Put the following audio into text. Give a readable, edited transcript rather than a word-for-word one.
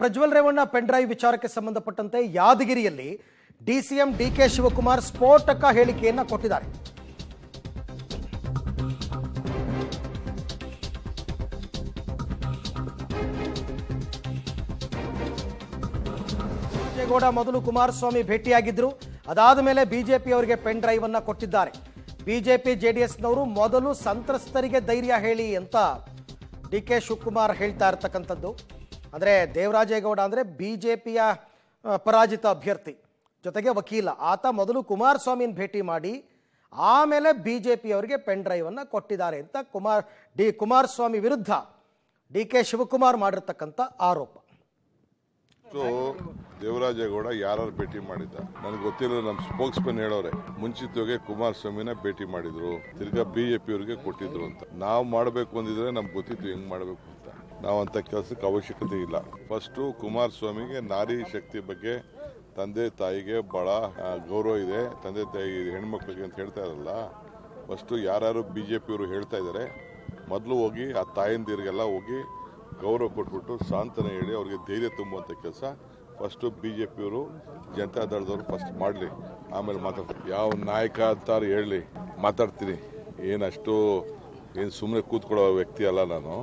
Prajwal Revanna pen drive ವಿಚಾರಕ್ಕೆ ಸಂಬಂಧಪಟ್ಟಂತೆ ಯಾದಗಿರಿಯಲ್ಲಿ ಡಿಸಿಎಂ ಡಿಕೆ ಶಿವಕುಮಾರ್ ಸ್ಫೋಟಕ ಹೇಳಿಕೆಯನ್ನ ಕೊಟ್ಟಿದ್ದಾರೆ. ದೇವೇಗೌಡ ಮೊದಲು ಕುಮಾರಸ್ವಾಮಿ ಭೇಟಿಯಾಗಿದ್ರು. ಅದಾದ ಮೇಲೆ ಬಿಜೆಪಿ ಅವರಿಗೆ ಪೆನ್ ಡ್ರೈವ್ ಅನ್ನ ಕೊಟ್ಟಿದ್ದಾರೆ. ಬಿಜೆಪಿ ಜೆಡಿಎಸ್ನವರು ಮೊದಲು ಸಂತ್ರಸ್ತರಿಗೆ ಧೈರ್ಯ ಹೇಳಿ ಅಂತ ಡಿಕೆ ಶಿವಕುಮಾರ್ ಹೇಳ್ತಾ ಇರ್ತಕ್ಕಂಥದ್ದು. ಅಂದರೆ ದೇವರಾಜೇಗೌಡ ಅಂದರೆ ಬಿಜೆಪಿಯ ಪರಾಜಿತ ಅಭ್ಯರ್ಥಿ, ಜೊತೆಗೆ ವಕೀಲ. ಆತ ಮೊದಲು ಕುಮಾರಸ್ವಾಮಿನ ಭೇಟಿ ಮಾಡಿ ಆಮೇಲೆ ಬಿಜೆಪಿ ಅವರಿಗೆ ಪೆನ್ ಡ್ರೈವ್ ಅನ್ನು ಕೊಟ್ಟಿದ್ದಾರೆ ಅಂತ ಕುಮಾರಸ್ವಾಮಿ ವಿರುದ್ಧ ಡಿಕೆ ಶಿವಕುಮಾರ್ ಮಾಡಿರ್ತಕ್ಕಂಥ ಆರೋಪ. ದೇವರಾಜೇಗೌಡ ಯಾರು ಭೇಟಿ ಮಾಡಿದ್ದ ನನಗೆ ಗೊತ್ತಿಲ್ಲ. ನಮ್ಮ ಸ್ಪೋಕ್ಸ್ಮನ್ ಹೇಳೋರೆ ಮುಂಚಿತವಾಗಿ ಕುಮಾರಸ್ವಾಮಿನ ಭೇಟಿ ಮಾಡಿದ್ರು, ತಿರ್ಗಾ ಬಿಜೆಪಿ ಅವರಿಗೆ ಕೊಟ್ಟಿದ್ರು ಅಂತ. ನಾವು ಮಾಡಬೇಕು ಅಂದಿದ್ರೆ ನಮ್ಗೆ ಗೊತ್ತಿತ್ತು ಹೆಂಗ್ ಮಾಡಬೇಕು ಅಂತ. ನಾವು ಅಂತ ಕೆಲಸಕ್ಕೆ ಅವಶ್ಯಕತೆ ಇಲ್ಲ. ಫಸ್ಟು ಕುಮಾರಸ್ವಾಮಿಗೆ ನಾರಿ ಶಕ್ತಿ ಬಗ್ಗೆ ತಂದೆ ತಾಯಿಗೆ ಬಹಳ ಗೌರವ ಇದೆ. ತಂದೆ ತಾಯಿ ಹೆಣ್ಮಕ್ಳಿಗೆ ಅಂತ ಹೇಳ್ತಾ ಇರಲ್ಲ. ಫಸ್ಟು ಯಾರು ಬಿಜೆಪಿಯವರು ಹೇಳ್ತಾ ಇದ್ದಾರೆ, ಮೊದಲು ಹೋಗಿ ಆ ತಾಯಂದಿರಿಗೆಲ್ಲ ಹೋಗಿ ಗೌರವ ಕೊಟ್ಬಿಟ್ಟು ಸಾಂತ್ವನ ಹೇಳಿ ಅವ್ರಿಗೆ ಧೈರ್ಯ ತುಂಬುವಂಥ ಕೆಲಸ ಫಸ್ಟು ಬಿಜೆಪಿಯವರು ಜನತಾದಳದವರು ಫಸ್ಟ್ ಮಾಡಲಿ, ಆಮೇಲೆ ಮಾತಾಡ್ತಾರೆ. ಯಾವ ನಾಯಕ ಅಂತಾರೆ ಹೇಳಲಿ, ಮಾತಾಡ್ತೀನಿ. ಏನು ಸುಮ್ಮನೆ ಕೂತ್ಕೊಳ್ಳೋ ವ್ಯಕ್ತಿ ಅಲ್ಲ ನಾನು.